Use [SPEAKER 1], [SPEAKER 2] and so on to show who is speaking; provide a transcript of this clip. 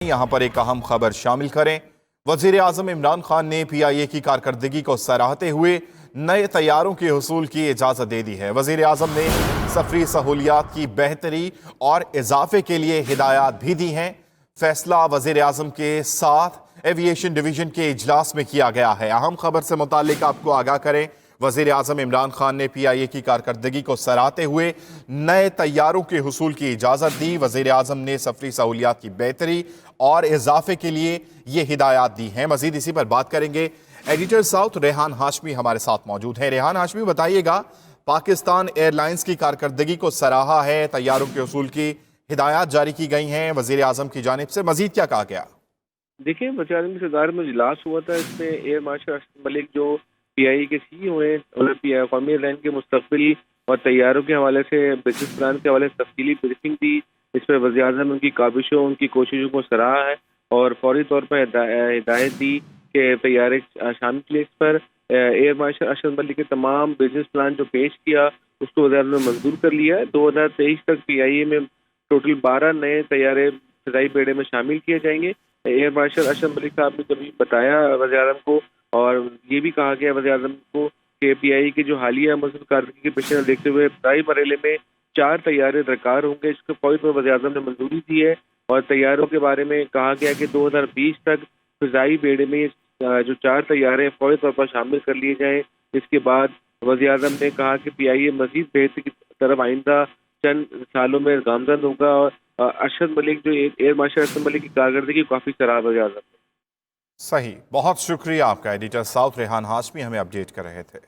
[SPEAKER 1] यहाँ पर एक अहम खबर शामिल करें। वजीर आजम इमरान खान ने PIA की कारकर्दगी को सराहते हुए नए तैयारों के हुसूल की इजाज़त दे दी है। वजीर आजम ने सफरी सहूलियात की बेहतरी और इजाफे के लिए हिदायत भी दी हैं। फैसला वजीर आजम के साथ एविएशन डिवीजन के इजलास में किया गया है। अहम खबर से मुतालिक आपको आगाह करें। वजीर आजम इमरान खान ने PIA की कारकर्दगी को सराहते हुए नए तैयारों के हुसूल की इजाज़त दी। वजीर आजम ने सफरी सहूलियात की बेहतरी और इजाफे के लिए ये हिदायत दी हैं। मजीद इसी पर बात करेंगे। एडिटर साउथ रेहान हाशमी हमारे साथ मौजूद हैं। रेहान हाशमी, बताइएगा, पाकिस्तान एयरलाइंस की कारकर्दगी को सराहा है, तैयारों के हुसूल की हिदायत जारी की गई हैं वजीर आजम की जानिब से, मजीद क्या कहा गया?
[SPEAKER 2] देखिए, वज़ीर आज़म की सदारत में इजलास हुआ था। इसमें एयर मार्शल अरशद मलिक जो PIA के CEO हैं, उन्होंने कौमी एयरलाइन के मुस्तकबिल और तैयारों के हवाले से, बिजनेस प्लान के हवाले से तफसीली ब्रीफिंग दी। इस पर वज़ीर आज़म उनकी काबिशों, उनकी कोशिशों को सराहा है और फौरी तौर पर हिदायत दी कि तैयारे शामिल किए। इस पर एयर मार्शल अरशद मलिक के तमाम बिजनेस प्लान जो पेश किया, उसको वज़ीर आज़म ने मंजूर कर लिया है। 2023 तक PIA में टोटल 12 नए तैयारे फ़िज़ाई बेड़े में शामिल किए जाएंगे। एयर मार्शल अरशद मलिक साहब ने कभी बताया वज़ीर आज़म को, और ये भी कहा गया वज़ीर आज़म को कि PIA की जो हालिया मसरूफ़ कारकर्दगी के पेश नज़र देखते हुए इब्तदाई मरहले में 4 तैयारे दरकार होंगे। इसके फौरी पर वज़ीर आज़म ने मंजूरी दी है और तैयारों के बारे में कहा गया कि 2020 तक फ़िज़ाई बेड़े में जो 4 तैयारे फौरी तौर पर शामिल कर लिए जाएँ। इसके बाद वज़ीर आज़म ने कहा कि PIA मज़ीद बेहतरी की तरफ आइंदा चंद सालों में गामज़द होगा। और अरशद मलिक जो एयर मार्शल अरशद मलिक की कारकर्दगी काफ़ी सराहा वज़ीर आज़म ने।
[SPEAKER 1] सही, बहुत शुक्रिया आपका। एडिटर साउथ रेहान हाशमी हमें अपडेट कर रहे थे।